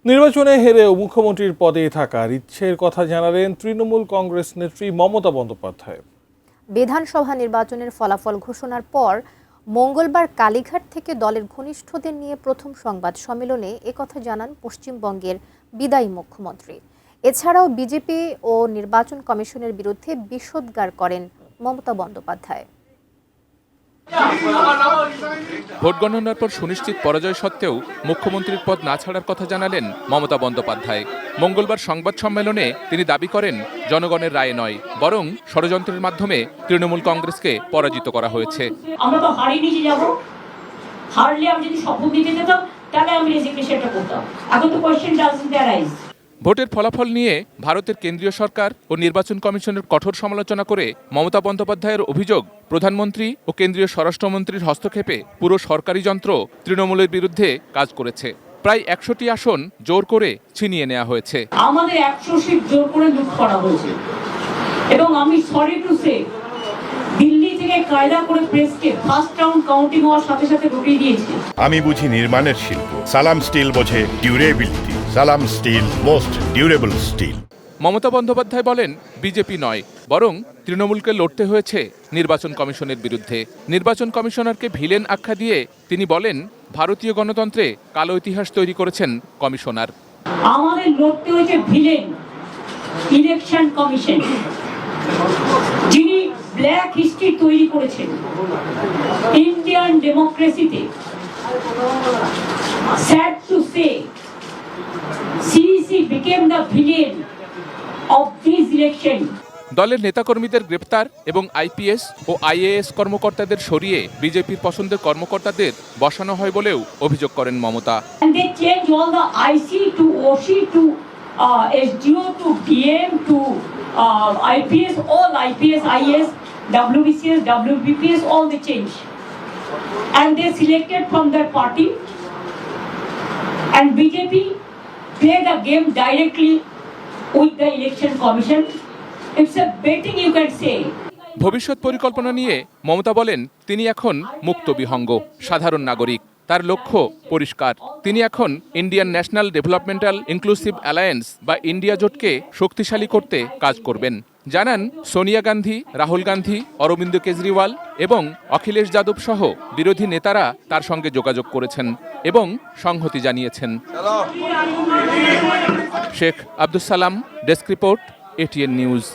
নির্বাচনে হেরেও মুখ্যমন্ত্রীর পদে থাকার ইচ্ছের কথা জানালেন তৃণমূল কংগ্রেস নেত্রী মমতা বন্দ্যোপাধ্যায়। বিধানসভা নির্বাচনের ফলাফল ঘোষণার পর মঙ্গলবার কালীঘাট থেকে দলের ঘনিষ্ঠদের নিয়ে প্রথম সংবাদ সম্মেলনে একথা জানান পশ্চিমবঙ্গের বিদায়ী মুখ্যমন্ত্রী। এছাড়াও বিজেপি ও নির্বাচন কমিশনের বিরুদ্ধে বিষোদ্গার করেন মমতা বন্দ্যোপাধ্যায়। ভোট গণনার পর সুনিশ্চিত পরাজয় সত্ত্বেও মুখ্যমন্ত্রীর পদ না ছাড়ার কথা জানালেন মমতা বন্দ্যোপাধ্যায়। মঙ্গলবার সংবাদ সম্মেলনে তিনি দাবি করেন জনগণের রায় নয়, বরং ষড়যন্ত্রের মাধ্যমে তৃণমূল কংগ্রেসকে পরাজিত করা হয়েছে। আমরা তো হারিয়ে নিয়ে যাব, হারলে আমি যদি শপথ দিতে যেতাম তাহলে আমি রেজিগনেশনটা করতাম। এখন তো কোয়েশ্চেন ডাজন্ট অ্যারাইজ। ভোটের ফলাফল নিয়ে ভারতের কেন্দ্রীয় সরকার ও নির্বাচন কমিশনের কঠোর সমালোচনা করে মমতা বন্দ্যোপাধ্যায়ের অভিযোগ, প্রধানমন্ত্রী ও কেন্দ্রীয় স্বরাষ্ট্রমন্ত্রীর হস্তক্ষেপে পুরো সরকারি যন্ত্র তৃণমূলের বিরুদ্ধে কাজ করেছে। প্রায় 100টি আসন জোর করে ছিনিয়ে নেওয়া হয়েছে। আমাদের 100 সিট জোর করে লুট করা হয়েছে এবং আমি সরি টু সে দিল্লি থেকে কায়দা করে প্রেসকে ফার্স্ট রাউন্ড কাউন্টিং হওয়ার সাথে সাথে ঢুকিয়ে দিয়েছে। আমি বুঝি নির্মাণের শিল্প, সালাম স্টিল বোঝে ডিউরেবিলিটি। সালাম steel, most durable steel. Mamata Bandyopadhyay বলেন বিজেপি নয়, বরং তৃণমূলকে লড়তে হয়েছে নির্বাচন কমিশনের বিরুদ্ধে। নির্বাচন কমিশনারকে ভিলেন আখ্যা দিয়ে তিনি বলেন ভারতীয় গণতন্ত্রে কালো ইতিহাস তৈরি করেছেন কমিশনার। আমাদের লড়তে হয়েছে ভিলেন ইলেকশন কমিশন, যিনি ব্ল্যাক হিস্ট্রি তৈরি করেছেন ইন্ডিয়ান ডেমোক্রেসিতে। Sad to say CEC became the villain of this election. দলের নেতাকর্মীদের গ্রেপ্তার এবং IPS ও IAS কর্মকর্তাদের সরিয়ে বিজেপির পছন্দের কর্মকর্তাদের বসানো হয় বলেও অভিযোগ করেন Mamata. And they change all the IC to OC to SDO to DM to IPS, all IPS, IAS, WBCS, WBPS, all they change. And they selected from their party. And BJP play the game directly with the election commission. It's a betting, you can say. ভবিষ্যৎ পরিকল্পনা নিয়ে মমতা বলেন তিনি এখন মুক্ত বিহঙ্গ সাধারণ নাগরিক। তার লক্ষ্য পরিষ্কার, তিনি এখন Indian national developmental inclusive alliance বা ইন্ডিয়া জোটকে শক্তিশালী করতে কাজ করবেন। জানান সোনিয়া গান্ধী, রাহুল গান্ধী, অরবিন্দ কেজরিওয়াল এবং অখিলেশ যাদব সহ বিরোধী নেতারা তার সঙ্গে যোগাযোগ করেছেন এবং সংহতি জানিয়েছেন। Sheikh Abdus Salam, desk report, ATN news.